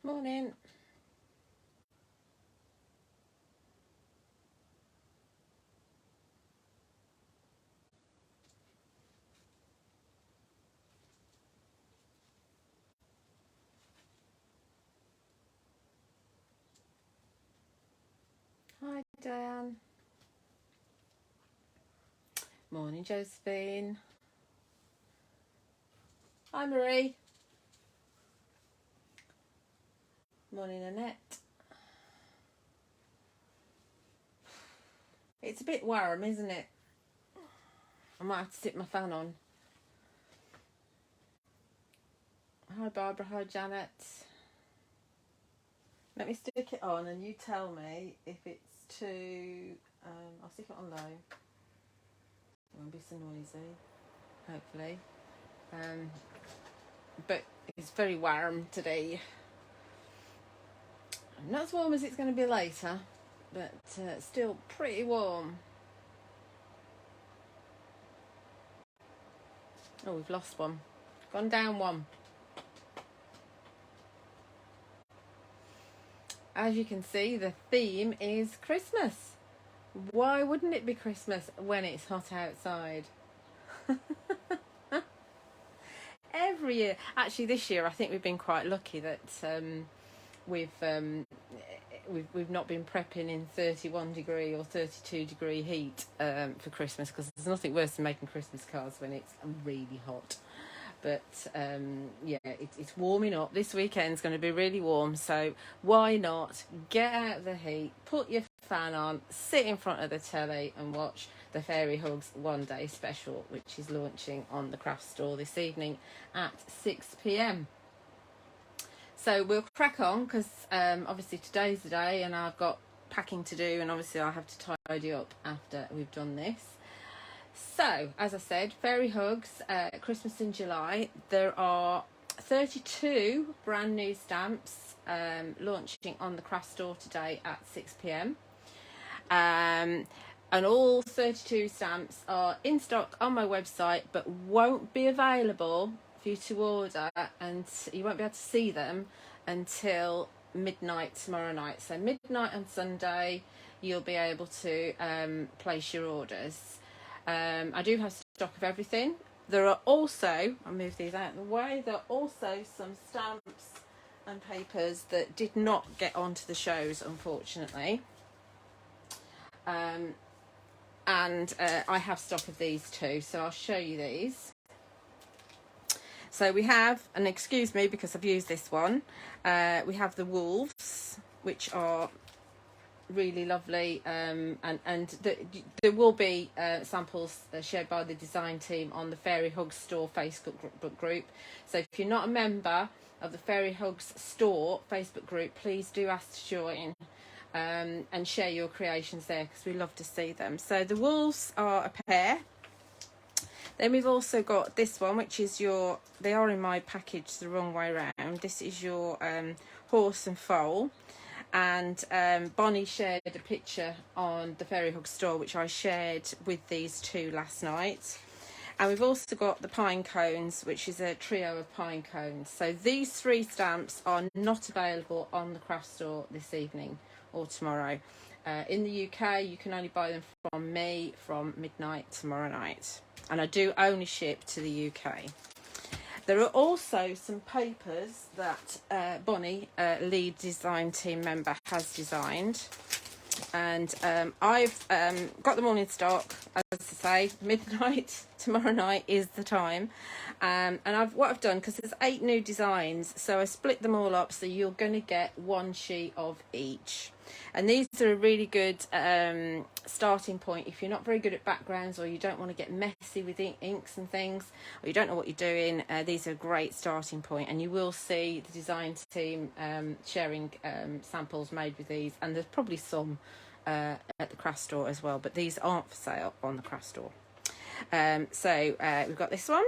Morning. Hi, Diane. Morning, Josephine. Hi, Marie. Morning, Annette. It's a bit warm, isn't it? I might have to stick my fan on. Hi, Barbara. Hi, Janet. Let me stick it on and you tell me if it's too... I'll stick it on low. It won't be so noisy, hopefully. But it's very warm today. Not as warm as it's going to be later, but still pretty warm. Oh, we've lost one. Gone down one. As you can see, the theme is Christmas. Why wouldn't it be Christmas when it's hot outside? Every year. Actually, this year I think we've been quite lucky that we've not been prepping in 31 degree or 32 degree heat for Christmas, because there's nothing worse than making Christmas cards when it's really hot. But yeah, it's warming up. This weekend's going to be really warm, so why not get out the heat, put your fan on, sit in front of the telly and watch the Fairy Hugs One Day Special, which is launching on the craft store this evening at 6 p.m. So we'll crack on, because obviously today's the day and I've got packing to do, and obviously I'll have to tidy up after we've done this. So, as I said, Fairy Hugs, Christmas in July. There are 32 brand new stamps launching on the craft store today at 6 p.m. And all 32 stamps are in stock on my website, but won't be available for you to order, and you won't be able to see them until midnight tomorrow night. So midnight on Sunday, you'll be able to place your orders. I do have stock of everything. There are also, I'll move these out of the way, there are also some stamps and papers that did not get onto the shows, unfortunately. And I have stock of these too, so I'll show you these. So we have, and excuse me because I've used this one, we have the wolves, which are really lovely, and there will be samples shared by the design team on the Fairy Hugs store Facebook group. So if you're not a member of the Fairy Hugs store Facebook group, please do ask to join and share your creations there, because we love to see them. So the wolves are a pair. Then we've also got this one, which is your, they are in my package the wrong way around. This is your horse and foal. And Bonnie shared a picture on the Fairy Hug store, which I shared with these two last night. And we've also got the pine cones, which is a trio of pine cones. So these three stamps are not available on the craft store this evening or tomorrow. In the UK, you can only buy them from me from midnight tomorrow night. And I do only ship to the UK. There are also some papers that Bonnie, lead design team member, has designed. And I've got them all in stock. As I say, midnight tomorrow night is the time. And what I've done, because there's 8 new designs, so I split them all up, so you're going to get one sheet of each. And these are a really good starting point if you're not very good at backgrounds, or you don't want to get messy with inks and things, or you don't know what you're doing. These are a great starting point, and you will see the design team sharing samples made with these, and there's probably some at the craft store as well, but these aren't for sale on the craft store. So we've got this one.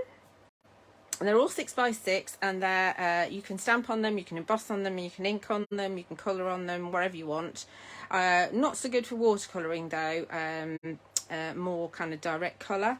And they're all 6x6, and they're you can stamp on them, you can emboss on them, you can ink on them, you can colour on them, wherever you want. Not so good for watercolouring though, more kind of direct colour.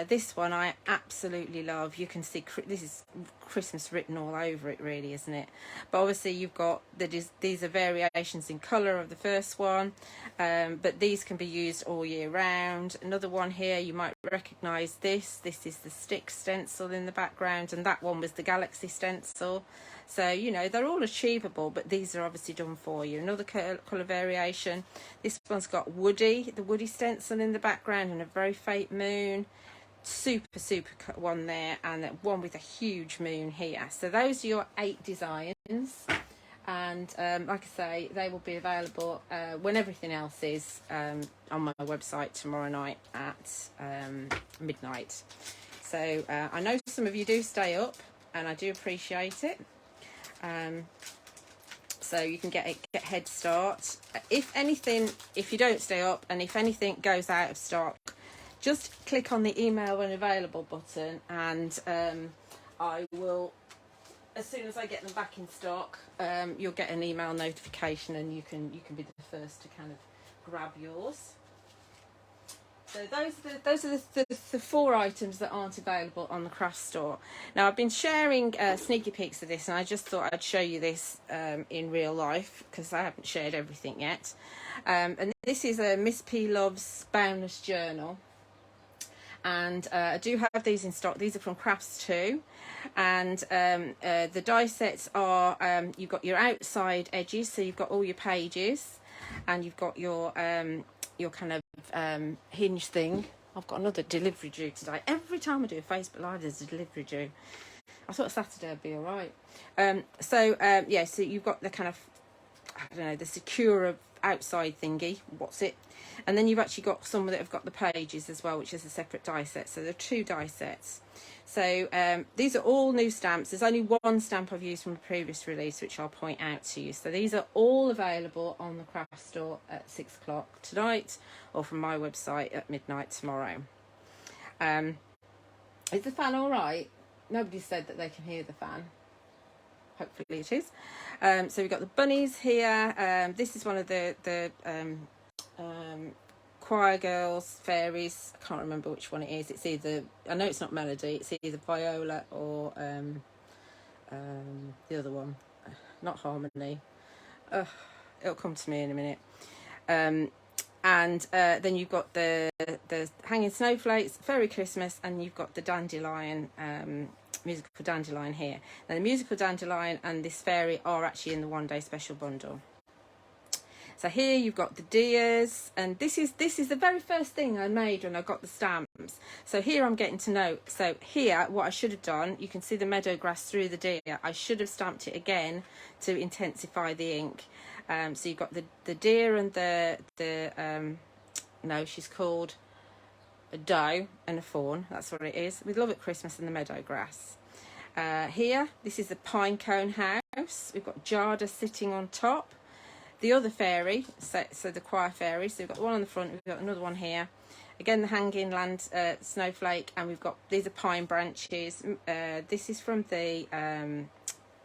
This one I absolutely love. You can see this is Christmas written all over it, really, isn't it? But obviously you've got these are variations in colour of the first one, but these can be used all year round. Another one here, you might recognise this. This is the stick stencil in the background, and that one was the galaxy stencil. So, you know, they're all achievable, but these are obviously done for you. Another colour variation. This one's got the Woody stencil in the background, and a very faint moon. Super one there, and one with a huge moon here. So those are your 8 designs, and like I say, they will be available when everything else is on my website tomorrow night at midnight. So I know some of you do stay up, and I do appreciate it. So you can get head start. If you don't stay up, and if anything goes out of stock, just click on the email when available button, and I will, as soon as I get them back in stock, you'll get an email notification, and you can be the first to kind of grab yours. So those are the 4 items that aren't available on the craft store. Now, I've been sharing sneaky peeks of this, and I just thought I'd show you this in real life, because I haven't shared everything yet. And this is a Miss P Loves Boundless Journal. And I do have these in stock. These are from Crafts 2, and the die sets are you've got your outside edges, so you've got all your pages, and you've got your kind of hinge thing. I've got another delivery due today. Every time I do a Facebook Live, there's a delivery due. I thought Saturday would be all right. Yeah, so you've got the kind of, I don't know, the secure outside thingy. What's it? And then you've actually got some that have got the pages as well, which is a separate die set. So there are 2 die sets. So these are all new stamps. There's only one stamp I've used from a previous release, which I'll point out to you. So these are all available on the craft store at 6 o'clock tonight, or from my website at midnight tomorrow. Is the fan all right? Nobody said that they can hear the fan. Hopefully it is. So we've got the bunnies here. This is one of the choir girls, fairies. I can't remember which one it is. It's either, I know it's not Melody, it's either Viola or the other one, not Harmony. It'll come to me in a minute. And then you've got the hanging snowflakes, fairy Christmas, and you've got the dandelion, musical dandelion here. Now the musical dandelion and this fairy are actually in the 1-day special bundle. So here you've got the deers, and this is the very first thing I made when I got the stamps. So here I'm getting to know. So here, what I should have done, you can see the meadow grass through the deer. I should have stamped it again to intensify the ink. So you've got the deer and no, she's called a doe and a fawn. That's what it is. With Love at Christmas and the meadow grass. Here, this is the pine cone house. We've got Jarda sitting on top. The other fairy, so the choir fairy, so we've got one on the front, we've got another one here. Again, the hanging land snowflake, and we've got, these are pine branches. This is from the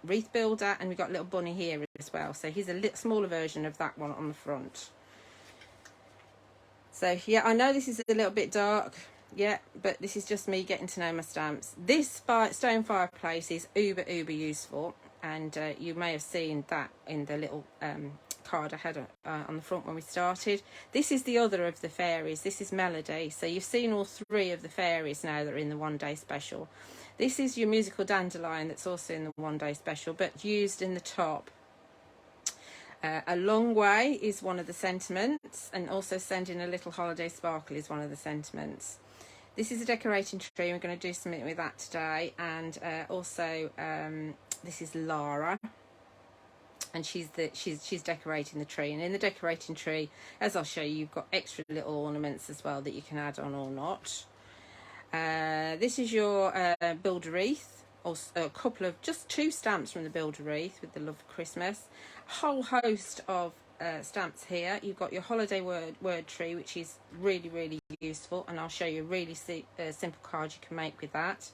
wreath builder, and we've got a little bunny here as well. So here's a little smaller version of that one on the front. So yeah, I know this is a little bit dark, yeah, but this is just me getting to know my stamps. This stone fireplace is uber useful, and you may have seen that in the little card I had on the front when we started. This is the other of the fairies. This is Melody. So you've seen all 3 of the fairies now that are in the 1-day special. This is your musical dandelion that's also in the 1-day special, but used in the top. A long way is one of the sentiments, and also sending a little holiday sparkle is one of the sentiments. This is a decorating tree. We're going to do something with that today, and also this is Lara. And she's decorating the tree, and in the decorating tree, as I'll show you, you've got extra little ornaments as well that you can add on or not. This is your build a wreath, or a couple of, just 2 stamps from the build a wreath with the Love of Christmas. A whole host of stamps here. You've got your holiday word tree, which is really useful, and I'll show you a really simple card you can make with that.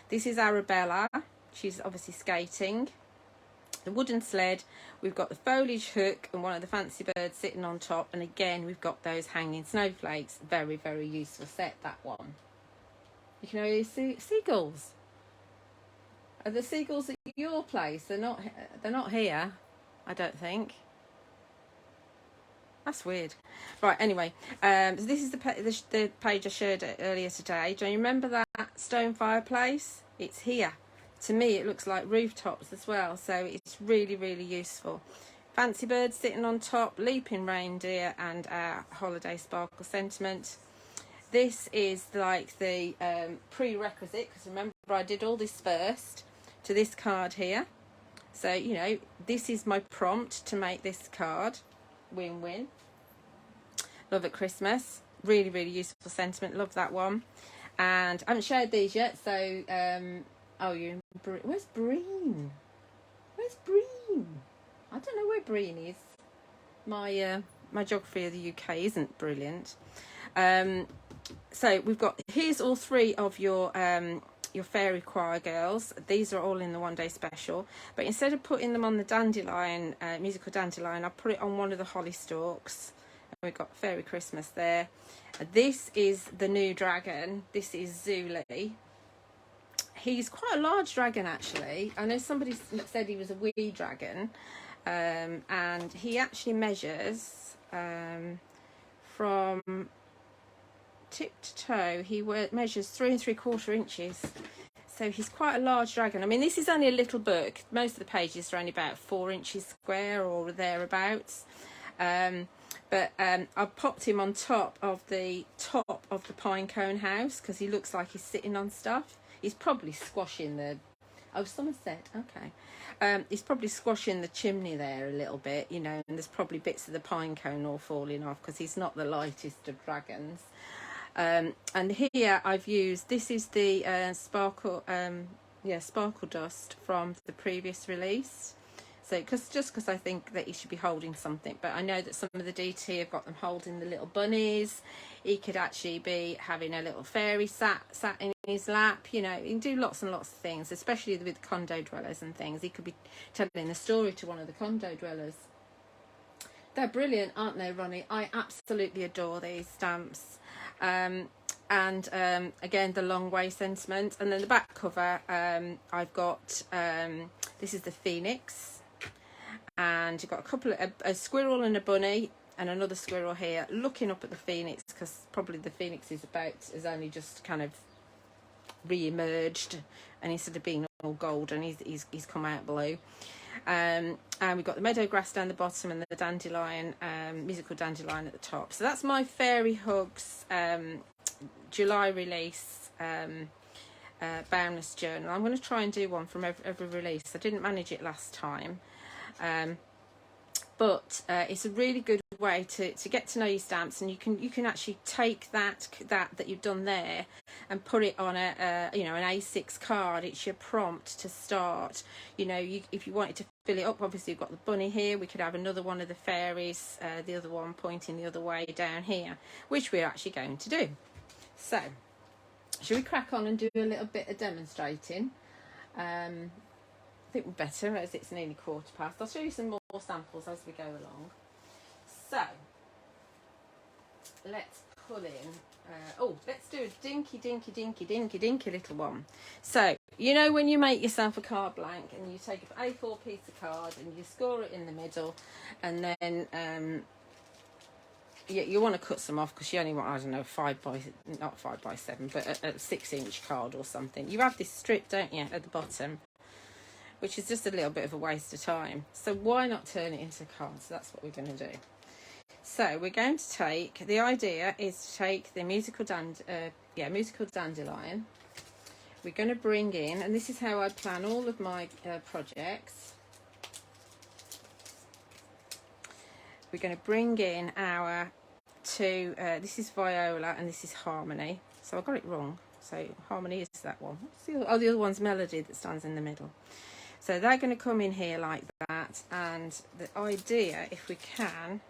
This is Arabella. She's obviously skating. The wooden sled, we've got the foliage hook and one of the fancy birds sitting on top, and again we've got those hanging snowflakes. Very useful set, that one. You can only see seagulls. Are the seagulls at your place? They're not here, I don't think. That's weird. Right, anyway, so this is the page I shared earlier today. Do you remember that stone fireplace? It's here. To me, it looks like rooftops as well, so it's really, really useful. Fancy birds sitting on top, leaping reindeer, and our holiday sparkle sentiment. This is like the prerequisite, because remember I did all this first, to this card here. So, you know, this is my prompt to make this card. Win-win. Love at Christmas. Really, really useful sentiment. Love that one. And I haven't shared these yet, so... where's Breen? Where's Breen? I don't know where Breen is. My geography of the UK isn't brilliant. So we've got, here's all three of your fairy choir girls. These are all in the one day special, but instead of putting them on the dandelion, musical dandelion, I put it on one of the holly stalks. And we've got Fairy Christmas there. This is the new dragon. This is Zuli. He's quite a large dragon, actually. I know somebody said he was a wee dragon, and he actually measures from tip to toe, he measures 3 3/4 inches. So he's quite a large dragon. I mean, this is only a little book. Most of the pages are only about 4 inches square or thereabouts. But I've popped him on top of the pine cone house because he looks like he's sitting on stuff. He's probably squashing the... Oh, someone said, okay. He's probably squashing the chimney there a little bit, you know, and there's probably bits of the pine cone all falling off because he's not the lightest of dragons. And here I've used, this is the sparkle dust from the previous release. So just because I think that he should be holding something, but I know that some of the DT have got them holding the little bunnies. He could actually be having a little fairy sat in his lap. You know, he can do lots and lots of things, especially with condo dwellers and things. He could be telling a story to one of the condo dwellers. They're brilliant, aren't they, Ronnie? I absolutely adore these stamps. Again, the long way sentiment. And then the back cover, I've got, this is the Phoenix. And you've got a squirrel and a bunny and another squirrel here looking up at the Phoenix, because probably the Phoenix is only just kind of re-emerged, and instead of being all golden, he's come out blue. And we've got the meadow grass down the bottom and the dandelion, musical dandelion at the top. So that's my Fairy Hugs July release boundless journal. I'm going to try and do one from every release. I didn't manage it last time. But it's a really good way to get to know your stamps, and you can actually take that you've done there and put it on an A6 card. It's your prompt to start. You know, if you wanted to fill it up, obviously you've got the bunny here. We could have another one of the fairies, the other one pointing the other way down here, which we're actually going to do. So, should we crack on and do a little bit of demonstrating? I think we're better as it's nearly 1/4 past. I'll show you some more samples as we go along. So, let's pull in, let's do a dinky little one. So, you know when you make yourself a card blank and you take an A4 piece of card and you score it in the middle, and then you want to cut some off because you only want, I don't know, not 5 by 7, but a 6-inch card or something. You have this strip, don't you, at the bottom, which is just a little bit of a waste of time. So why not turn it into a card? So that's what we're going to do. So we're going to take, the idea is to take the musical dandelion. We're going to bring in, and this is how I plan all of my projects. We're going to bring in our two, this is Viola and this is Harmony. So I got it wrong. So Harmony is that one. The other one's Melody that stands in the middle. So they're going to come in here like that, and the idea, if we can,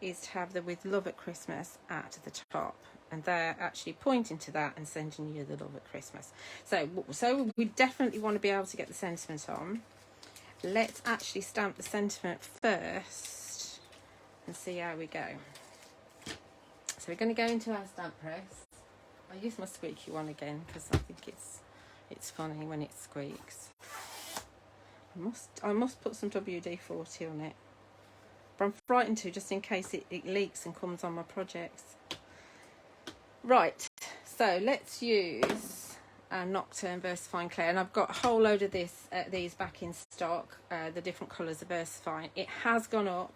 is to have the With Love at Christmas at the top, and they're actually pointing to that and sending you the love at Christmas. So we definitely want to be able to get the sentiment on. Let's actually stamp the sentiment first and see how we go. So we're going to go into our stamp press. I use my squeaky one again because I think it's funny when it squeaks. I must put some WD-40 on it, but I'm frightened to, just in case it leaks and comes on my projects. Right, so let's use Nocturne VersaFine Clay, and I've got a whole load of these back in stock, the different colours of VersaFine. It has gone up.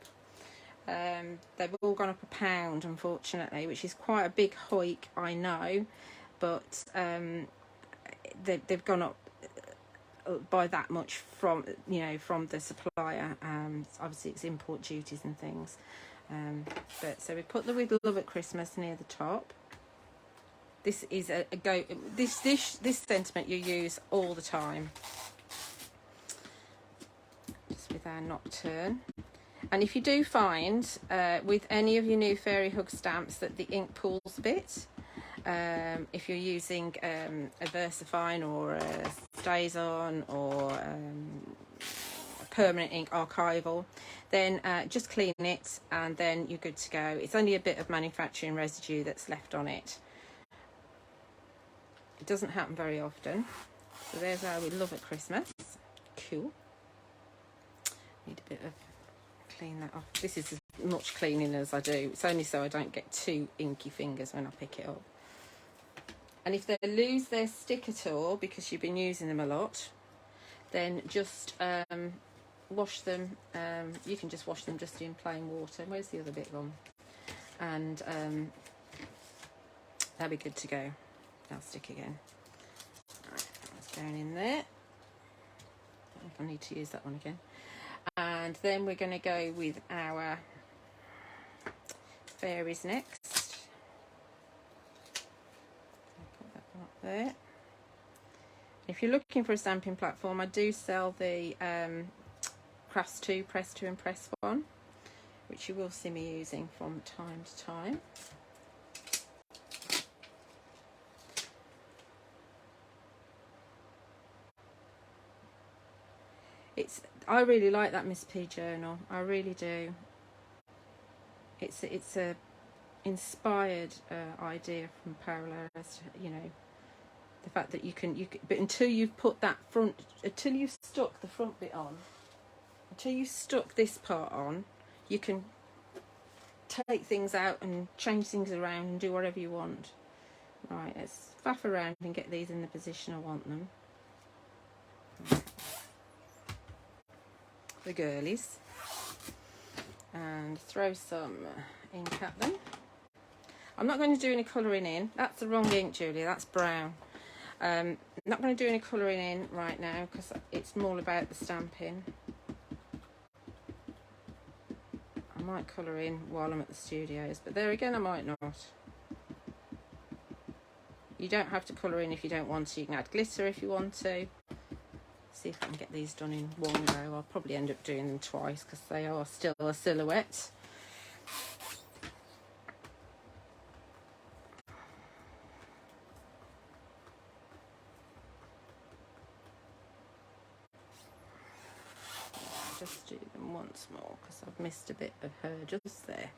They've all gone up £1, unfortunately, which is quite a big hike, I know, but they've gone up by that much from the supplier. Obviously it's import duties and things, but so we put the With Love at Christmas near the top. This is a go. This sentiment you use all the time, just with our Nocturne. And if you do find with any of your new Fairy Hug stamps that the ink pools a bit, if you're using a VersaFine or a StazOn or a permanent ink archival, then just clean it and then you're good to go. It's only a bit of manufacturing residue that's left on it. It doesn't happen very often. So there's our With Love at Christmas. Cool. Need a bit of clean that off. This is as much cleaning as I do. It's only so I don't get too inky fingers when I pick it up. And if they lose their stick at all because you've been using them a lot, then just wash them. You can just wash them just in plain water. Where's the other bit gone? And that'll be good to go. That'll stick again. Right, that's going in there. I don't know if I need to use that one again. And then we're going to go with our fairies next. Put that one up there. If you're looking for a stamping platform, I do sell the Crafts 2 Press to Impress one, which you will see me using from time to time. I really like that Miss P journal. I really do. It's a inspired idea from Parallels. You know, the fact that you can, but until you've put that until you've stuck the front bit on, until you stuck this part on, you can take things out and change things around and do whatever you want. Right, let's faff around and get these in the position I want them. The girlies, and throw some ink at them. I'm not going to do any colouring in. That's the wrong ink, Julia. That's brown. I'm not going to do any colouring in right now because it's more about the stamping. I might colour in while I'm at the studios, but there again I might not. You don't have to colour in if you don't want to. You can add glitter if you want to. See if I can get these done in one go. I'll probably end up doing them twice because they are still a silhouette. I'll just do them once more because I've missed a bit of her just there.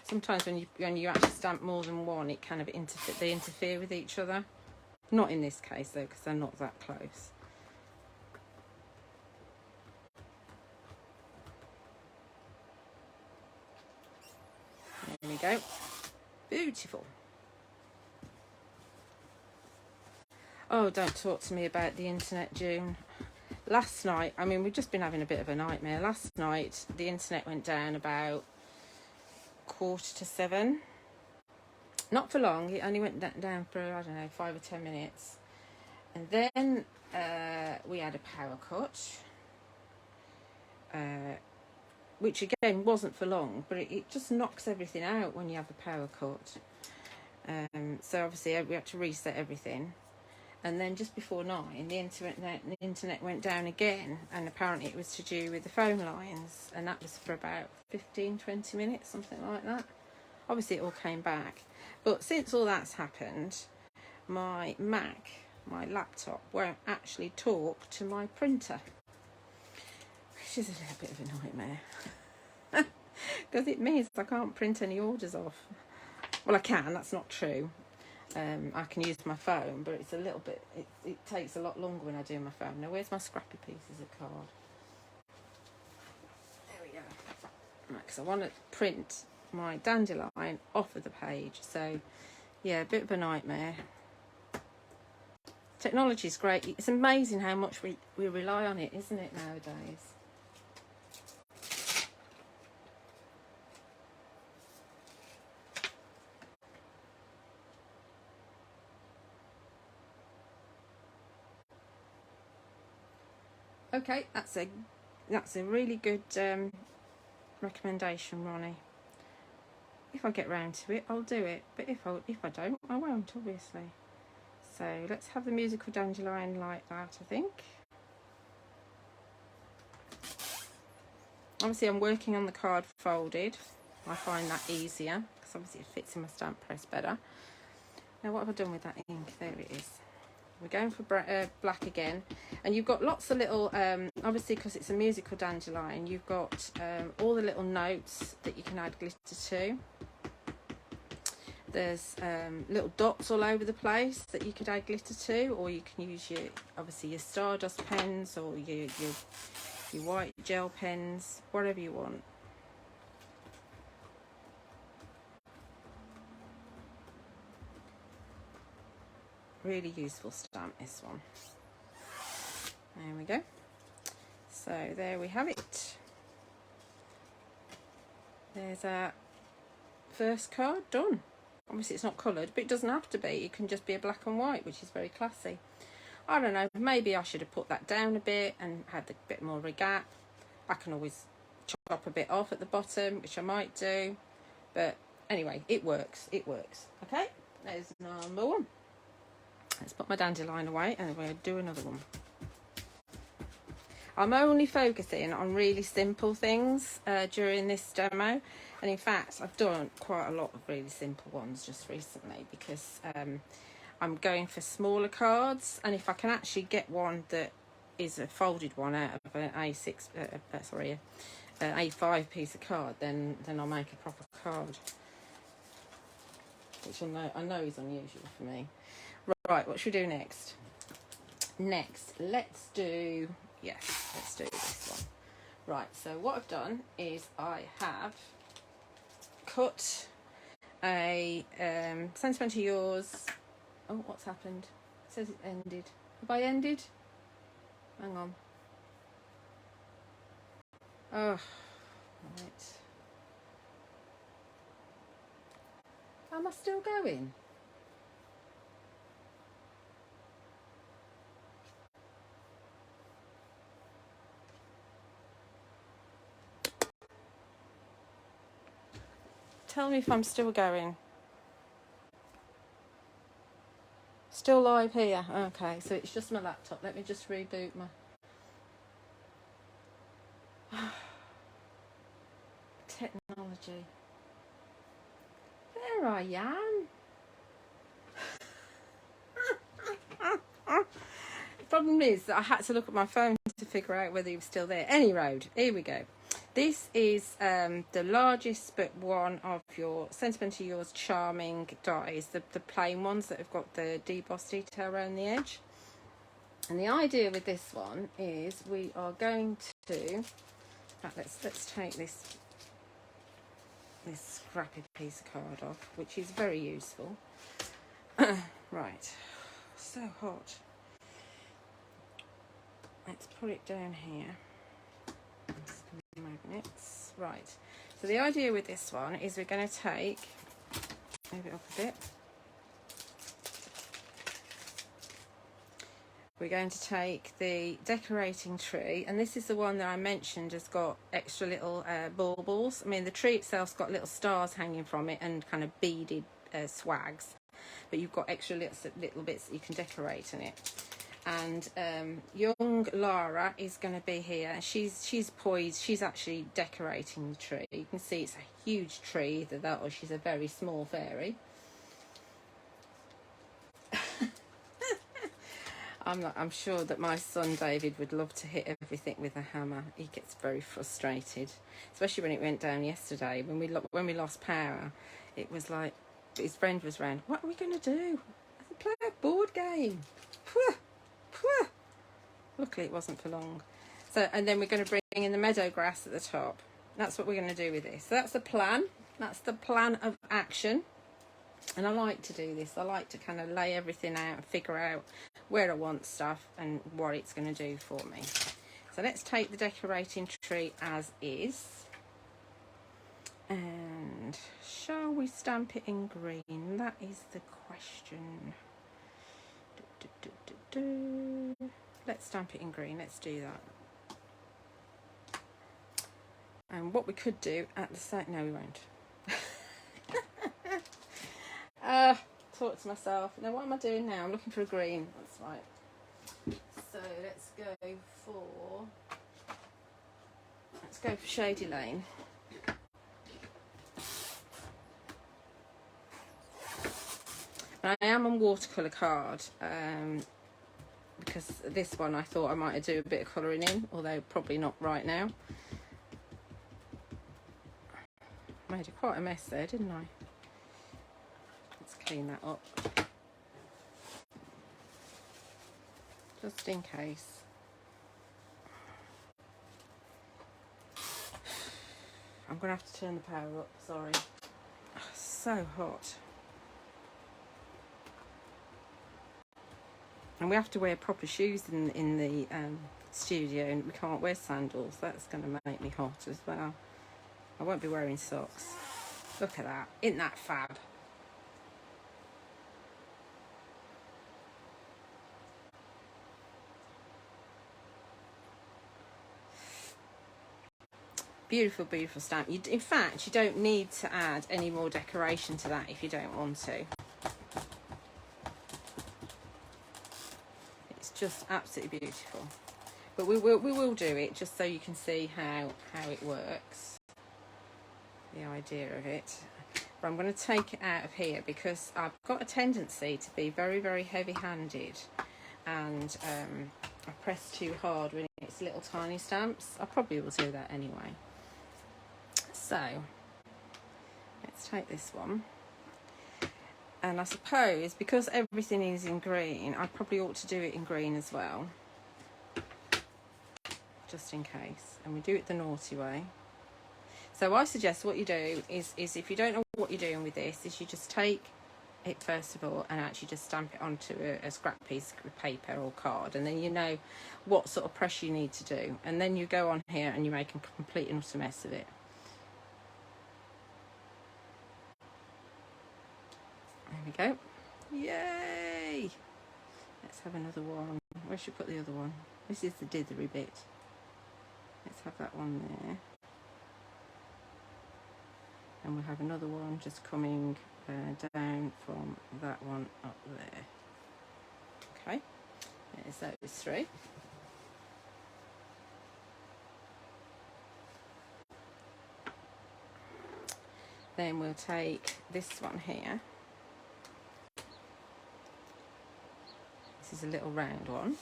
Sometimes when you actually stamp more than one, it kind of interfere with each other. Not in this case though, because they're not that close. There we go. Beautiful. Oh, don't talk to me about the internet, June. Last night, I mean, we've just been having a bit of a nightmare. Last night, the internet went down about 6:45. Not for long. It only went down for, I don't know, 5 or 10 minutes. And then we had a power cut, which again wasn't for long, but it just knocks everything out when you have a power cut. So obviously we had to reset everything. And then just before 9, the internet went down again, and apparently it was to do with the phone lines, and that was for about 15-20 minutes, something like that. Obviously it all came back, but since all that's happened, my Mac, my laptop, won't actually talk to my printer, which is a little bit of a nightmare. because it means I can't print any orders off. Well, I can, that's not true. I can use my phone, but it's a little bit, it takes a lot longer when I do my phone. Now, where's my scrappy pieces of card? There we go. Right, because I want to print my dandelion off of the page. So, yeah, a bit of a nightmare. Technology is great. It's amazing how much we rely on it, isn't it, nowadays? Okay, that's a really good recommendation, Ronnie. If I get round to it, I'll do it. But if I don't, I won't, obviously. So let's have the musical dandelion like that, I think. Obviously, I'm working on the card folded. I find that easier because obviously it fits in my stamp press better. Now, what have I done with that ink? There it is. We're going for black again, and you've got lots of little obviously because it's a musical dandelion, you've got all the little notes that you can add glitter to. There's little dots all over the place that you could add glitter to, or you can use your Stardust pens or your white gel pens, whatever you want. Really useful stamp, this one. There we go. So there we have it. There's our first card done. Obviously it's not coloured, but it doesn't have to be. It can just be a black and white, which is very classy. I don't know, maybe I should have put that down a bit and had a bit more of a gap. I can always chop a bit off at the bottom, which I might do. But anyway, it works. It works. Okay, there's number one. Let's put my dandelion away and we'll do another one. I'm only focusing on really simple things during this demo. And in fact, I've done quite a lot of really simple ones just recently because I'm going for smaller cards. And if I can actually get one that is a folded one out of an A6, an A5 piece of card, then I'll make a proper card. Which I know is unusual for me. Right, what should we do next? Next, let's do this one. Right, so what I've done is I have cut a Sentimental Yours. Oh, what's happened? It says it ended. Have I ended? Hang on. Oh, right. Am I still going? Tell me if I'm still going. Still live here. Okay, so it's just my laptop. Let me just reboot my... Technology. There I am. The problem is that I had to look at my phone to figure out whether he was still there. Any road, here we go. This is the largest but one of your Sentimental Yours Charming dies, the plain ones that have got the debossed detail around the edge. And the idea with this one is we are going to... let's take this scrappy piece of card off, which is very useful. Right, so hot. Let's put it down here. Magnets. Right, so the idea with this one is we're going to take, move it up a bit, we're going to take the decorating tree, and this is the one that I mentioned has got extra little baubles. I mean, the tree itself's got little stars hanging from it and kind of beaded swags, but you've got extra little bits that you can decorate in it. And young Lara is going to be here. She's poised. She's actually decorating the tree. You can see it's a huge tree, either that or she's a very small fairy. I'm sure that my son David would love to hit everything with a hammer. He gets very frustrated, especially when it went down yesterday. When we lost power, it was like his friend was round. What are we going to do? I said, play a board game. Pwah, pwah. Luckily, it wasn't for long. So, and then we're going to bring in the meadow grass at the top. That's what we're going to do with this. So that's the plan. That's the plan of action. And I like to do this. I like to kind of lay everything out and figure out where I want stuff and what it's going to do for me. So let's take the decorating tree as is. And shall we stamp it in green? That is the question. Let's stamp it in green. Let's do that. And what we could do at the same... No, we won't. Talk to myself. Now, what am I doing now? I'm looking for a green. That's right. So let's go for Shady Lane. And I am on watercolour card because this one I thought I might do a bit of colouring in, although probably not right now. Made quite a mess there, didn't I? Let's clean that up. Just in case. I'm going to have to turn the power up, sorry. Oh, so hot. And we have to wear proper shoes in the studio, and we can't wear sandals. That's going to make me hot as well. I won't be wearing socks. Look at that. Isn't that fab? Beautiful, beautiful stamp. In fact, you don't need to add any more decoration to that if you don't want to. It's just absolutely beautiful. But we will do it just so you can see how it works. The idea of it. But I'm going to take it out of here because I've got a tendency to be very, very heavy-handed, and I press too hard when it's little tiny stamps. I probably will do that anyway. So let's take this one, and I suppose because everything is in green, I probably ought to do it in green as well, just in case. And we do it the naughty way. So I suggest what you do is if you don't know what you're doing with this, is you just take it first of all and actually just stamp it onto a scrap piece of paper or card, and then you know what sort of pressure you need to do, and then you go on here and you make a complete and utter mess of it. There we go. Yay! Let's have another one. Where should we put the other one? This is the dithery bit. Let's have that one there. And we'll have another one just coming down from that one up there. Okay, there's those three. Then we'll take this one here. This is a little round one.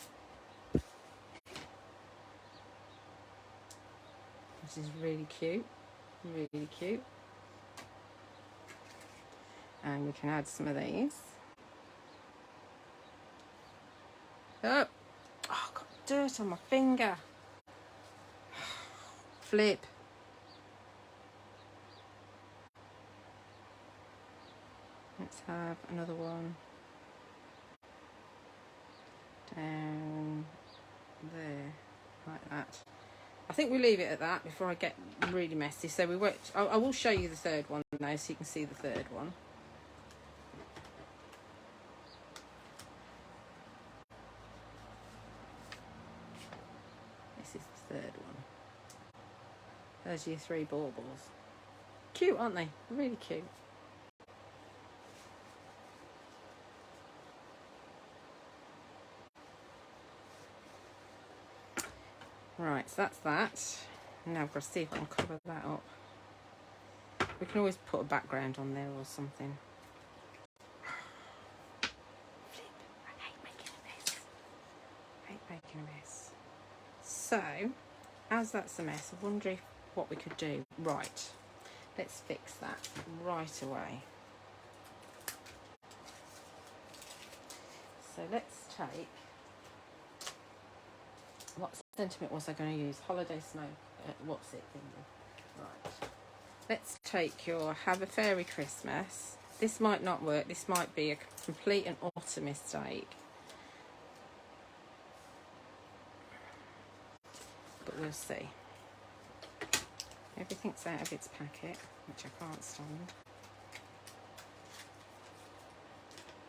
This is really cute, really cute. And we can add some of these. Oh, I've got dirt on my finger. Flip. Let's have another one down there, like that. I think we'll leave it at that before I get really messy. So we won't. I will show you the third one now, so you can see the third one. This is the third one. Those are your three baubles. Cute, aren't they? Really cute. Right, so that's that. Now I've got to see if I can cover that up. We can always put a background on there or something. Flip. I hate making a mess. So, as that's a mess, I wonder what we could do. Right, let's fix that right away. So let's take, what sentiment was I going to use? Holiday Snow, what's it thingy? Right, let's take your Have a Fairy Christmas. This might not work, this might be a complete and utter mistake. But we'll see. Everything's out of its packet, which I can't stand.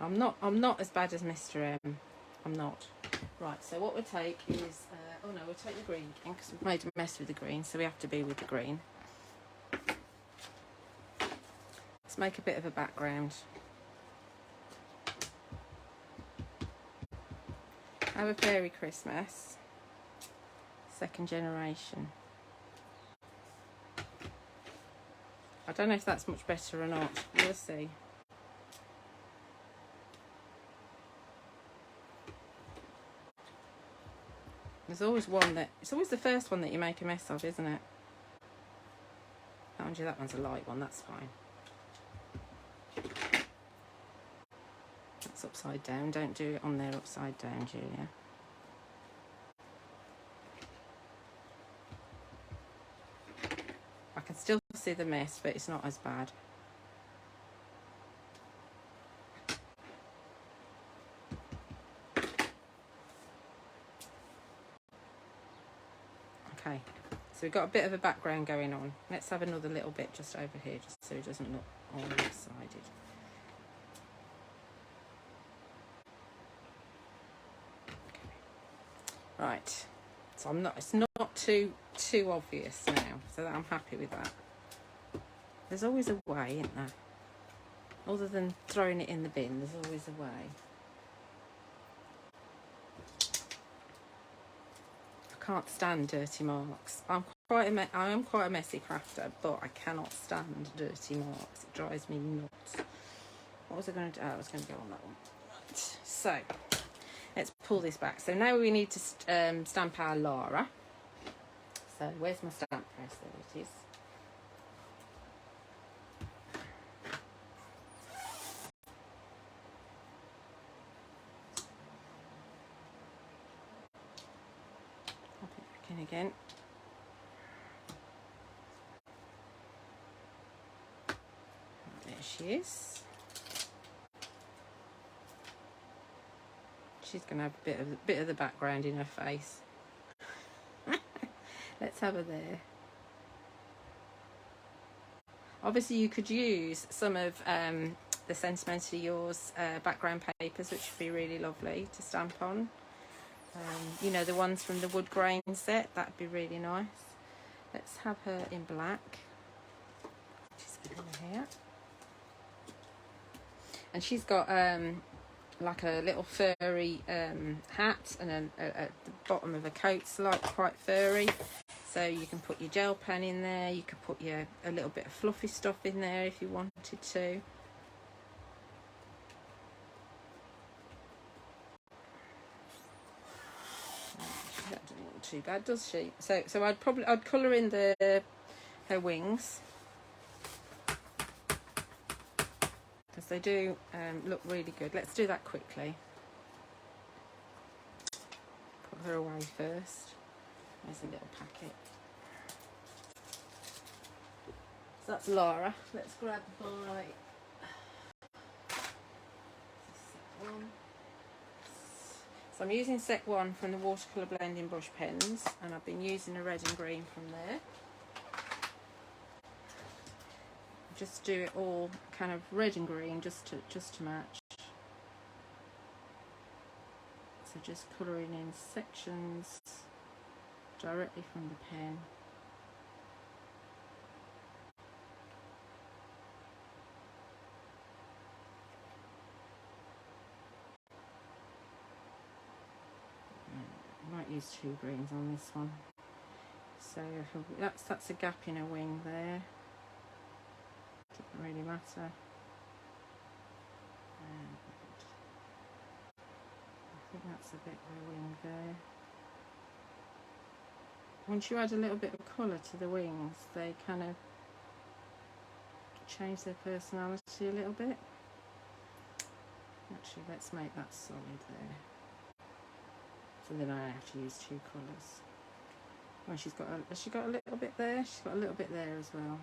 I'm not as bad as Mr. M. I'm not. Right, so what we'll take is, oh no, we'll take the green again because we've made a mess with the green, so we have to be with the green. Let's make a bit of a background. Have a Fairy Christmas, second generation. I don't know if that's much better or not. We'll see. There's always one that, it's always the first one that you make a mess of, isn't it? Mind you, that one's a light one, that's fine. That's upside down. Don't do it on there upside down, Julia. I can still see the mess, but it's not as bad. Okay, so we've got a bit of a background going on. Let's have another little bit just over here, just so it doesn't look all lopsided. Right, so it's not too obvious now, so that I'm happy with that. There's always a way, isn't there? Other than throwing it in the bin, there's always a way. I can't stand dirty marks. I am quite a messy crafter, but I cannot stand dirty marks. It drives me nuts. What was I going to do? Oh, I was going to go on that one. Right, so let's pull this back. So now we need to stamp our Lara. So where's my stamp press? There it is. Pop it back in again. There she is. She's going to have a bit of the background in her face. Let's have her there. Obviously, you could use some of the Sentimentally Yours background papers, which would be really lovely to stamp on. You know, the ones from the wood grain set, that'd be really nice. Let's have her in black. She's over here. And she's got like a little furry hat, and at the bottom of her coat's like quite furry. So you can put your gel pen in there, you could put a little bit of fluffy stuff in there if you wanted to. She doesn't look too bad, does she? So I'd colour in her wings, because they do look really good. Let's do that quickly. Put her away first. There's a little packet. So that's Lara. Let's grab my one. So I'm using Set 1 from the watercolour blending brush pens, and I've been using a red and green from there. Just do it all kind of red and green just to match. So just colouring in sections directly from the pen. I might use 2 greens on this one. So that's a gap in a wing there. Doesn't really matter. And I think that's a bit of a wing there. And then just once you add a little bit of colour to the wings, they kind of change their personality a little bit. Actually, let's make that solid there. So then I have to use 2 colours. Well, has she got a little bit there? She's got a little bit there as well.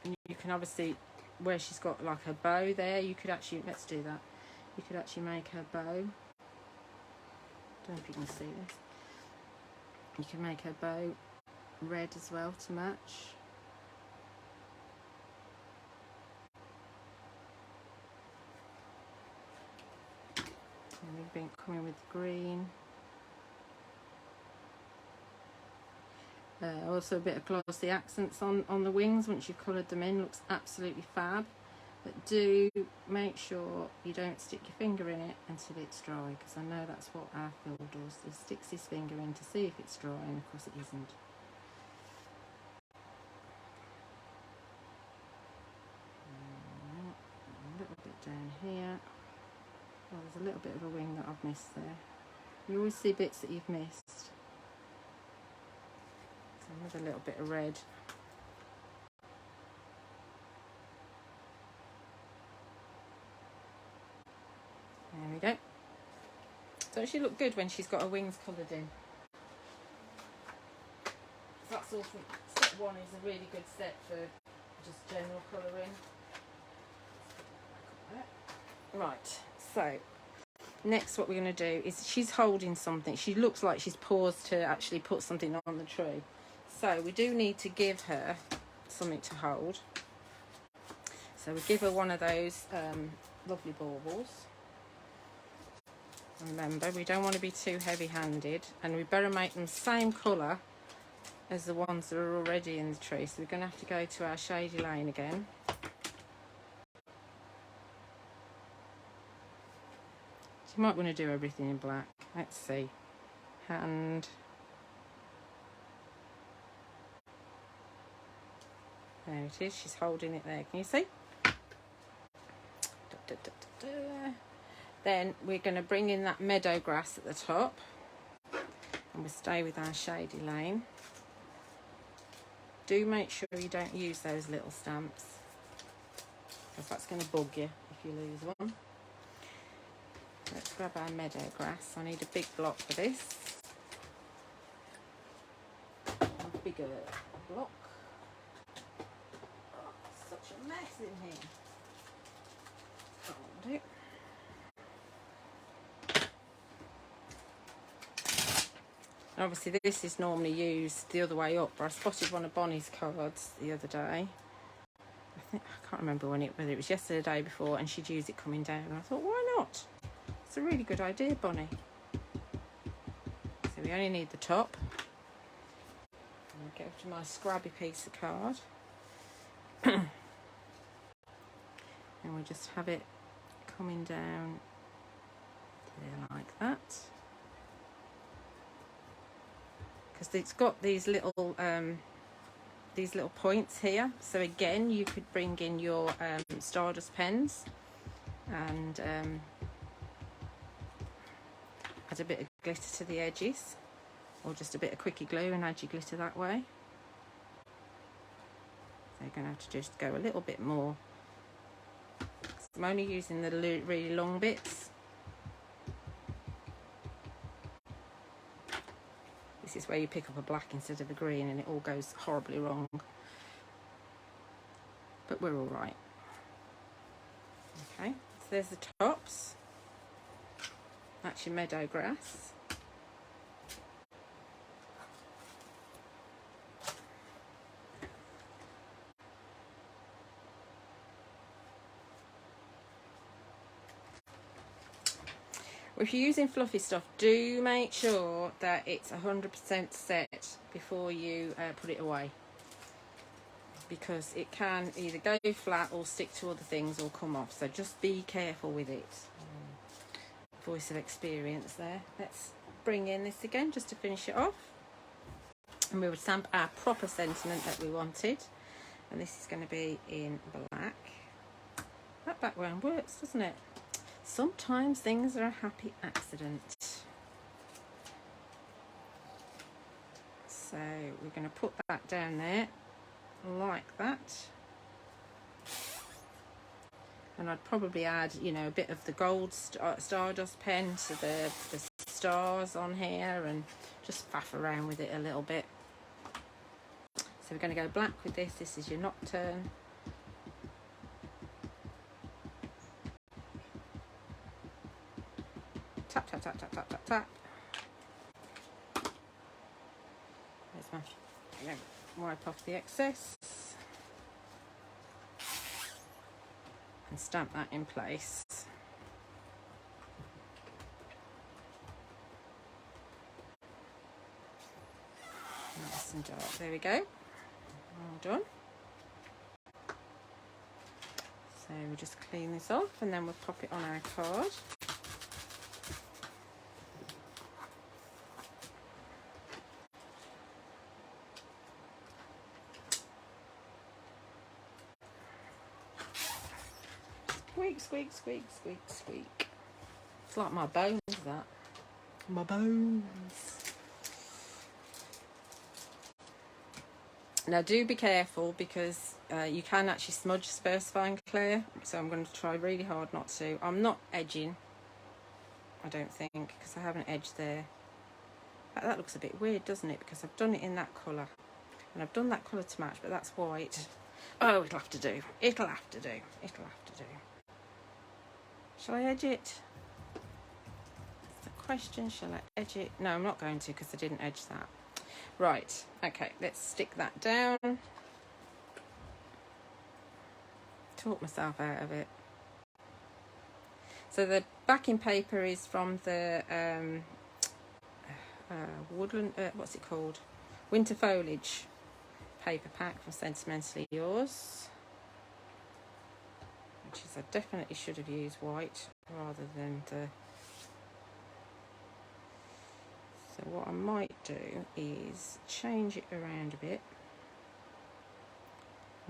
And you can obviously, where she's got like her bow there, you could actually, let's do that. You could actually make her bow. Don't know if you can see this. You can make her bow red as well to match. And we've been coming with green. Also a bit of glossy accents on the wings once you've coloured them in. Looks absolutely fab. But do make sure you don't stick your finger in it until it's dry, because I know that's what our Phil does. He sticks his finger in to see if it's dry, and of course it isn't. A little bit down here. Well, there's a little bit of a wing that I've missed there. You always see bits that you've missed. Another little bit of red. There we go. So she look good when she's got her wings coloured in. That's all from step 1 is a really good step for just general colouring. Right, so next what we're going to do is she's holding something. She looks like she's paused to actually put something on the tree. So we do need to give her something to hold. So we give her one of those lovely baubles. Remember, we don't want to be too heavy-handed, and we better make them same colour as the ones that are already in the tree. So we're going to have to go to our shady lane again. So you might want to do everything in black. Let's see. Hand. There it is, she's holding it there, can you see? Then we're going to bring in that meadow grass at the top, and we'll stay with our shady lane. Do make sure you don't use those little stamps, because that's going to bug you if you lose one. Let's grab our meadow grass. I need a big block for this. A bigger block. Such a mess in here. That'll do. Obviously this is normally used the other way up, but I spotted one of Bonnie's cards the other day. I can't remember whether it was yesterday or the day before, and she'd use it coming down. And I thought, why not? It's a really good idea, Bonnie. So we only need the top. I'll go to my scrabby piece of card. And we just have it coming down there like that, because it's got these little points here. So again, you could bring in your Stardust pens and add a bit of glitter to the edges, or just a bit of quickie glue and add your glitter that way. So you're going to have to just go a little bit more. I'm only using the really long bits. This is where you pick up a black instead of a green, and it all goes horribly wrong. But we're all right. Okay, so there's the tops. That's your meadow grass. If you're using fluffy stuff, do make sure that it's 100% set before you put it away, because it can either go flat or stick to other things or come off. So just be careful with it. Voice of experience there. Let's bring in this again just to finish it off, and we would stamp our proper sentiment that we wanted, and this is going to be in black. That background works, doesn't it? Sometimes things are a happy accident. So we're going to put that down there like that. And I'd probably add, you know, a bit of the gold Stardust pen to the stars on here and just faff around with it a little bit. So we're going to go black with this. This is your Nocturne. Tap, tap, tap, tap, tap, tap, tap. There's my, I'm going to wipe off the excess. And stamp that in place. Nice and dark. There we go. All done. So we'll just clean this off and then we'll pop it on our card. Squeak, squeak, squeak, squeak, squeak. It's like my bones, that. My bones. Now do be careful because you can actually smudge Spursifying Clear. So I'm going to try really hard not to. I'm not edging, I don't think, because I haven't edged there. That looks a bit weird, doesn't it? Because I've done it in that colour. And I've done that colour to match, but that's white. Oh, it'll have to do. It'll have to do. It'll have to do. Shall I edge it? That's the question. Shall I edge it? No, I'm not going to because I didn't edge that. Right. Okay, let's stick that down. Talk myself out of it. So the backing paper is from the woodland, what's it called? Winter Foliage paper pack from Sentimentally Yours. Which is, I definitely should have used white rather than the... So what I might do is change it around a bit.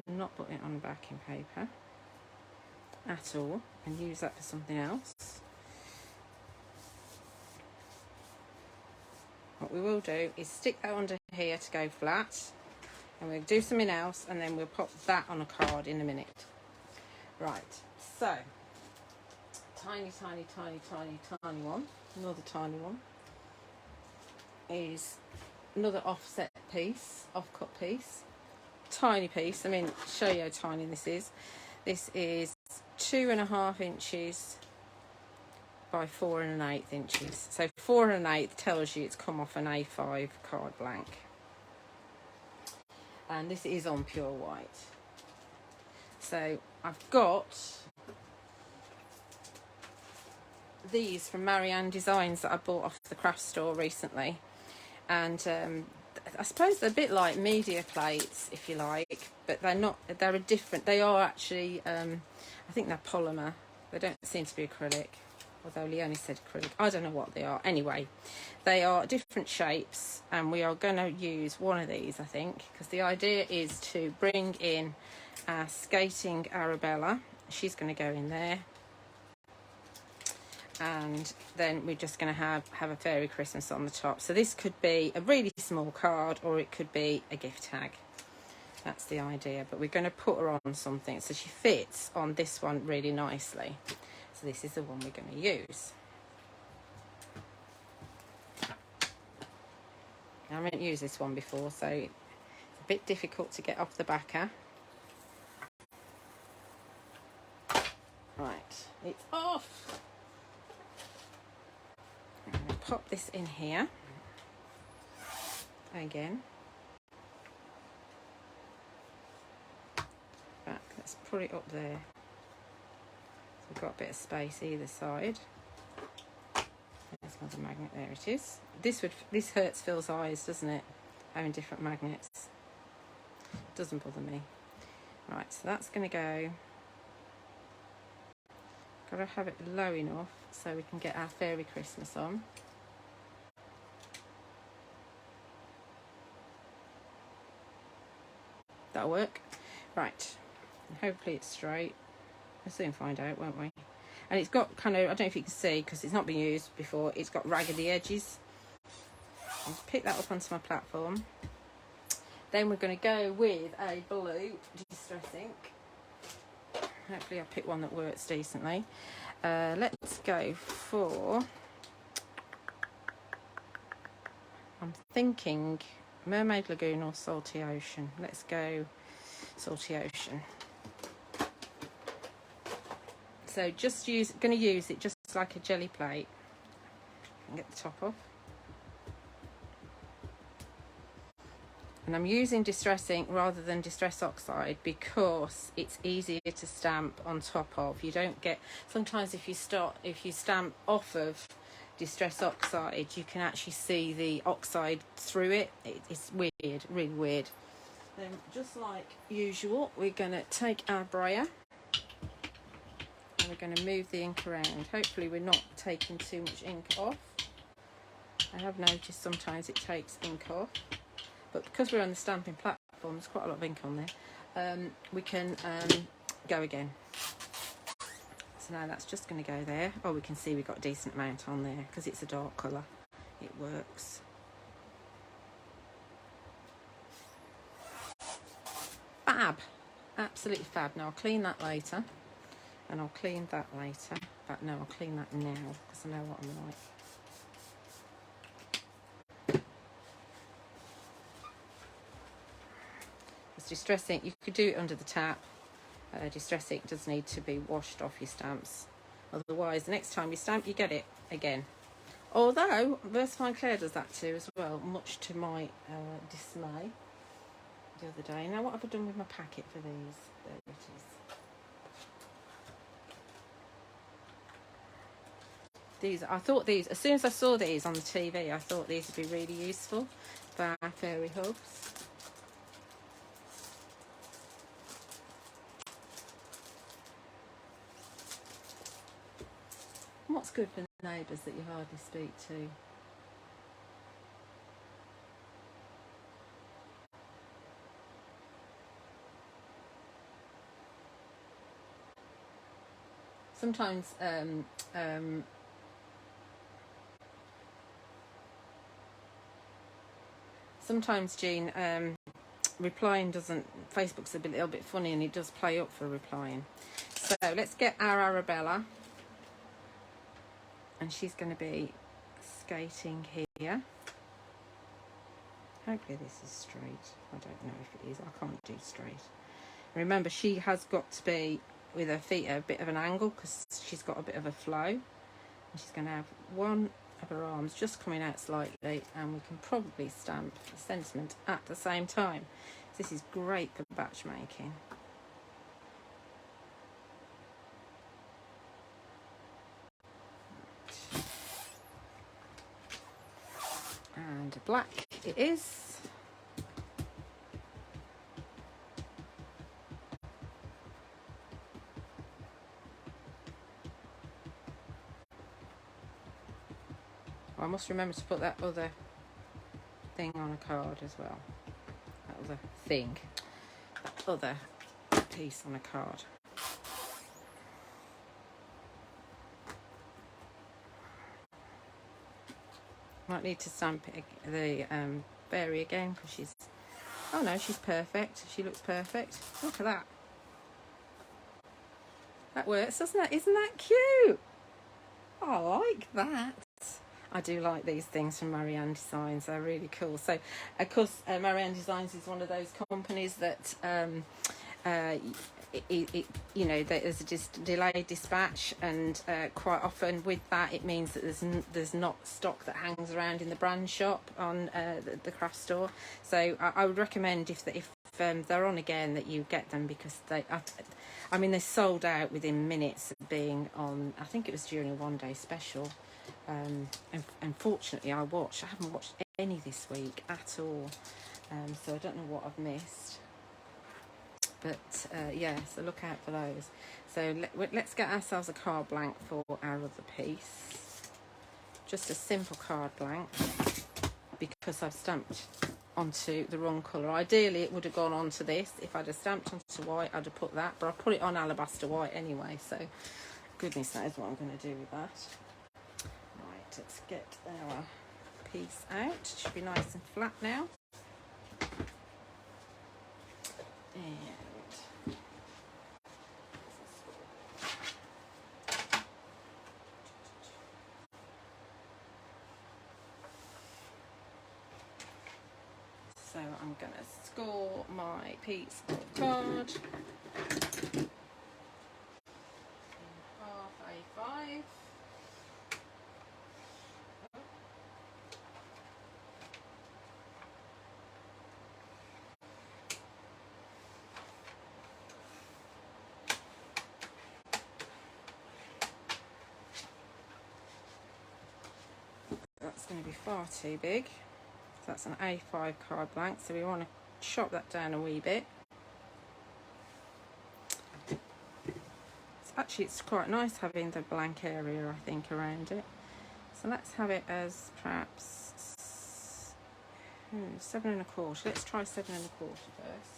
Not put it on backing paper at all and use that for something else. What we will do is stick that under here to go flat, and we'll do something else and then we'll pop that on a card in a minute. Right, so tiny, tiny, tiny, tiny, tiny one, another tiny one, is another offset piece, off-cut piece, tiny piece. I mean, show you how tiny this is. This is 2.5 inches by 4 1/8 inches. So 4 1/8 tells you it's come off an A5 card blank. And this is on pure white. So I've got these from Marianne Designs that I bought off the craft store recently. And I suppose they're a bit like media plates, if you like, but they're not, they're a different, they are actually, I think they're polymer. They don't seem to be acrylic, although Leonie said acrylic. I don't know what they are. Anyway, they are different shapes, and we are going to use one of these, I think, because the idea is to bring in our skating Arabella. She's going to go in there. And then we're just going to have a Fairy Christmas on the top. So this could be a really small card, or it could be a gift tag. That's the idea. But we're going to put her on something so she fits on this one really nicely. So this is the one we're going to use. I haven't used this one before, so it's a bit difficult to get off the backer. Right, it's off. I'm going to pop this in here again. Back, let's put it up there. So we've got a bit of space either side. There's another magnet, there it is. This hurts Phil's eyes, doesn't it? Having different magnets. Doesn't bother me. Right, so that's going to go. Got to have it low enough so we can get our Fairy Christmas on. That'll work. Right, hopefully it's straight. We'll soon find out, won't we? And it's got kind of, I don't know if you can see because it's not been used before, it's got raggedy edges. I'll pick that up onto my platform. Then we're going to go with a blue Distress ink. Hopefully I pick one that works decently. Let's go for, I'm thinking Mermaid Lagoon or Salty Ocean. Let's go Salty Ocean. So just going to use it just like a jelly plate. And get the top off. And I'm using Distress ink rather than Distress Oxide because it's easier to stamp on top of. You don't get, sometimes if you stamp off of Distress Oxide, you can actually see the oxide through it. It's weird, really weird. Then just like usual, we're going to take our brayer and we're going to move the ink around. Hopefully we're not taking too much ink off. I have noticed sometimes it takes ink off. But because we're on the stamping platform, there's quite a lot of ink on there, we can go again. So now that's just going to go there. Oh, we can see we've got a decent amount on there because it's a dark colour. It works. Fab. Absolutely fab. Now I'll clean that later. And I'll clean that later. But no, I'll clean that now because I know what I'm like. Distress ink, you could do it under the tap. Distress ink does need to be washed off your stamps. Otherwise, the next time you stamp, you get it again. Although, VersaFine Claire does that too as well, much to my dismay the other day. Now, what have I done with my packet for these? There it is. These, I thought these, as soon as I saw these on the TV, I thought these would be really useful for our fairy hubs. What's good for neighbours that you hardly speak to? Sometimes Jean, replying doesn't, Facebook's a little bit funny and it does play up for replying. So let's get our Arabella. And she's going to be skating here. Hopefully this is straight. I don't know if it is. I can't do straight. Remember, she has got to be with her feet at a bit of an angle because she's got a bit of a flow. And she's going to have one of her arms just coming out slightly, and we can probably stamp the sentiment at the same time. This is great for batch making. And black it is. I must remember to put that other thing on a card as well. That other thing. That other piece on a card. Might need to stamp the fairy again because she's... Oh no, she's perfect. She looks perfect. Look at that. That works, doesn't it? Isn't that cute? I like that. I do like these things from Marianne Designs. They're really cool. So, of course, Marianne Designs is one of those companies that, you know, there's a delayed dispatch, and quite often with that, it means that there's not stock that hangs around in the brand shop on the craft store. So, I would recommend if they're on again that you get them, because I mean, they sold out within minutes of being on. I think it was during a one-day special. And unfortunately, I haven't watched any this week at all, so I don't know what I've missed. But yeah, so look out for those. So let's get ourselves a card blank for our other piece. Just a simple card blank, because I've stamped onto the wrong colour. Ideally, it would have gone onto this. If I'd have stamped onto white, I'd have put that, but I put it on alabaster white anyway, so goodness knows what I'm going to do with that. Let's get our piece out. It should be nice and flat now. And so I'm going to score my piece of card in half A5. That's going to be far too big. So that's an A5 card blank, so we want to chop that down a wee bit. Actually, it's quite nice having the blank area, I think, around it. So let's have it as perhaps 7 1/4. Let's try 7 1/4 first.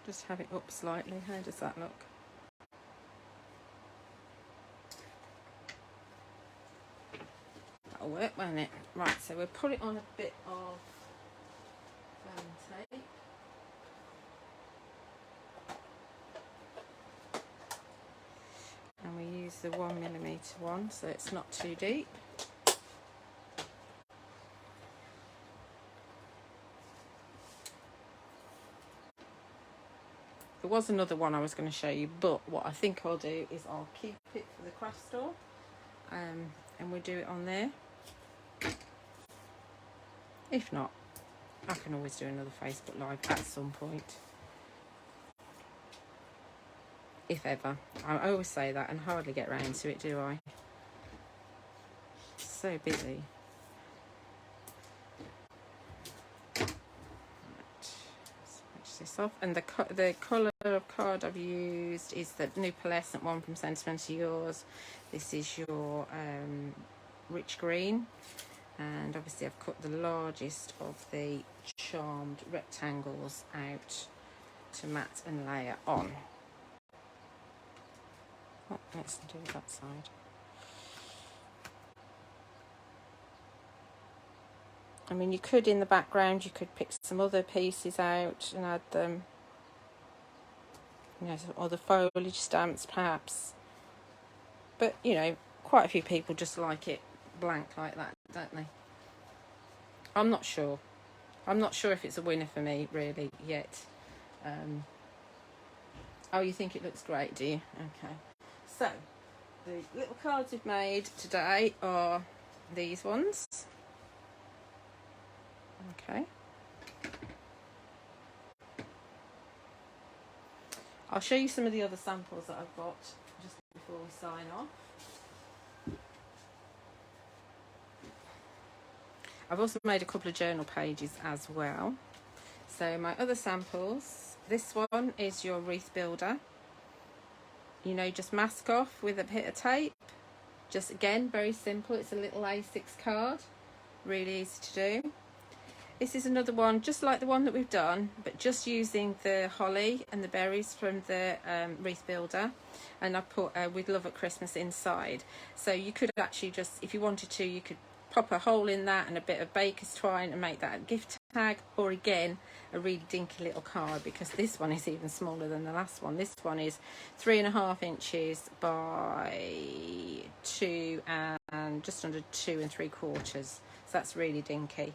Just have it up slightly. How does that look? That'll work, won't it? Right, so we'll put it on a bit of foam tape. And we use the 1mm one, so it's not too deep. There was another one I was going to show you, but what I think I'll do is I'll keep it for the craft store, and we'll do it on there. If not, I can always do another Facebook Live at some point, if ever. I always say that and hardly get round to it, do I? So busy. This off, and the colour of card I've used is the new pearlescent one from Sentimental Yours. This is your rich green, and obviously I've cut the largest of the charmed rectangles out to mat and layer on. Oh, let's do that side. I mean, you could, in the background, you could pick some other pieces out and add them, you know, some other foliage stamps perhaps. But, you know, quite a few people just like it blank like that, don't they? I'm not sure. I'm not sure if it's a winner for me, really, yet. Oh, you think it looks great, do you? Okay. So, the little cards we've made today are these ones. Okay. I'll show you some of the other samples that I've got just before we sign off. I've also made a couple of journal pages as well. So my other samples, this one is your wreath builder. You know, just mask off with a bit of tape. Just again, very simple. It's a little A6 card. Really easy to do. This is another one, just like the one that we've done, but just using the holly and the berries from the wreath builder. And I put With Love at Christmas inside. So you could actually just, if you wanted to, you could pop a hole in that and a bit of baker's twine and make that a gift tag, or again, a really dinky little card, because this one is even smaller than the last one. This one is 3.5 inches by 2 and just under 2 3/4. So that's really dinky.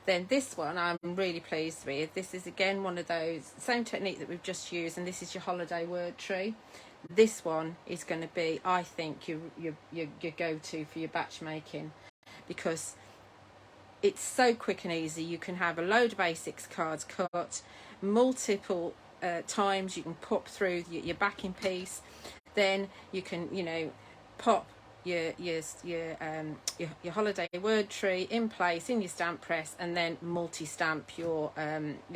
Then this one I'm really pleased with. This is again one of those, same technique that we've just used, and this is your holiday word tree. This one is going to be, I think, your go-to for your batch making, because it's so quick and easy. You can have a load of A6 cards cut multiple times. You can pop through your backing piece. Then you can, you know, pop your holiday word tree in place in your stamp press, and then multi-stamp your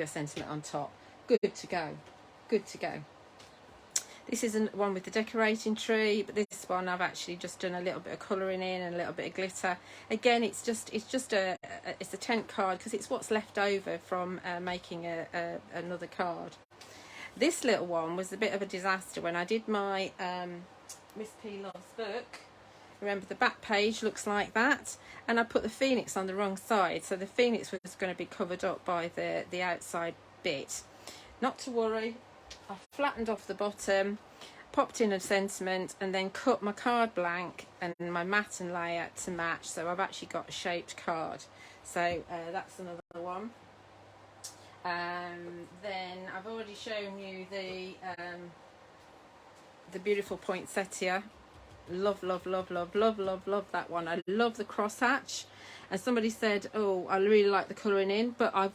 sentiment on top. Good to go. Good to go. This isn't one with the decorating tree, but this one I've actually just done a little bit of colouring in and a little bit of glitter. Again, it's just a tent card because it's what's left over from making another card. This little one was a bit of a disaster when I did my Miss P Loves book. Remember, the back page looks like that, and I put the phoenix on the wrong side, so the phoenix was going to be covered up by the outside bit. Not to worry, I flattened off the bottom, popped in a sentiment, and then cut my card blank and my mat and layout to match, so I've actually got a shaped card. So that's another one. Then I've already shown you the beautiful poinsettia. Love that one. I love the crosshatch, and somebody said, oh, I really like the colouring in, but I've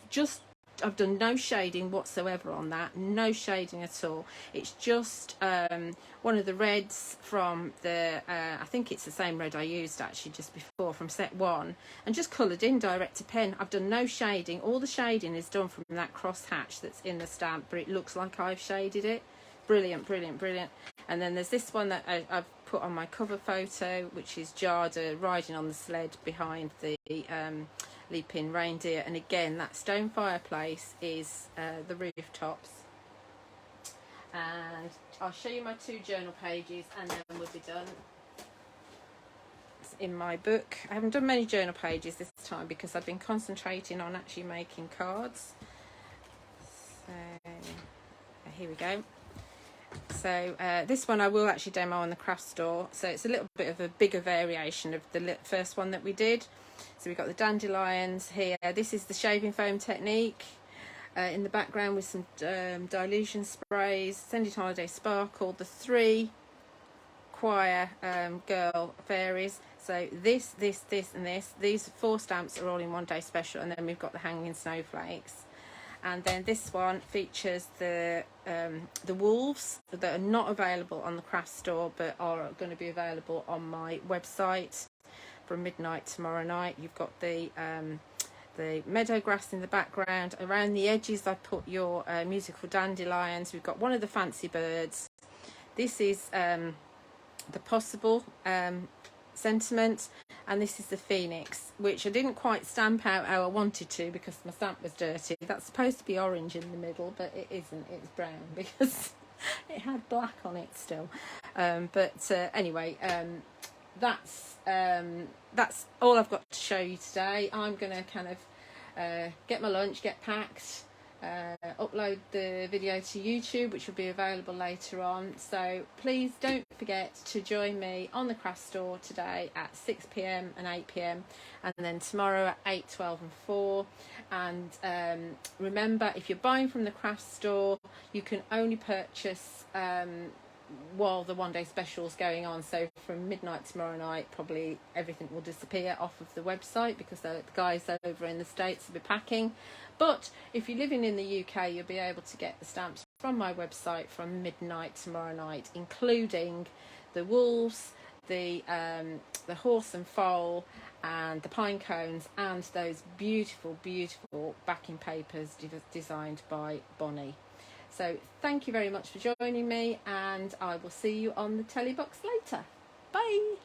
done no shading whatsoever on that, no shading at all. It's just one of the reds from the I think it's the same red I used actually just before from set 1, and just coloured in direct to pen. I've done no shading. All the shading is done from that crosshatch that's in the stamp, but it looks like I've shaded it. Brilliant. And then there's this one that I've put on my cover photo, which is Jada riding on the sled behind the leaping reindeer, and again that stone fireplace is the rooftops. And I'll show you my 2 journal pages and then we'll be done. It's in my book. I haven't done many journal pages this time because I've been concentrating on actually making cards. So here we go. So this one I will actually demo on the craft store, so it's a little bit of a bigger variation of the first one that we did. So we've got the dandelions here. This is the shaving foam technique in the background with some dilution sprays, Send It Holiday Sparkle, the 3 choir girl fairies. So this and this. These 4 stamps are all in One Day Special, and then we've got the hanging snowflakes. And then this one features the wolves that are not available on the craft store but are going to be available on my website from midnight tomorrow night. You've got the meadow grass in the background. Around the edges I put your musical dandelions. We've got one of the fancy birds. This is the possible sentiment, and this is the phoenix, which I didn't quite stamp out how I wanted to because my stamp was dirty. That's supposed to be orange in the middle, but it isn't. It's brown because it had black on it still. Anyway, that's all I've got to show you today. I'm gonna kind of get my lunch, get packed, upload the video to YouTube, which will be available later on. So please don't forget to join me on the craft store today at 6 p.m. and 8 p.m, and then tomorrow at 8, 12 and 4. And remember, if you're buying from the craft store, you can only purchase while the One Day Special is going on. So from midnight tomorrow night, probably everything will disappear off of the website because the guys over in the States will be packing. But if you're living in the UK, you'll be able to get the stamps from my website from midnight tomorrow night, including the wolves, the horse and foal, and the pine cones, and those beautiful backing papers designed by Bonnie. So thank you very much for joining me, and I will see you on the telly box later. Bye.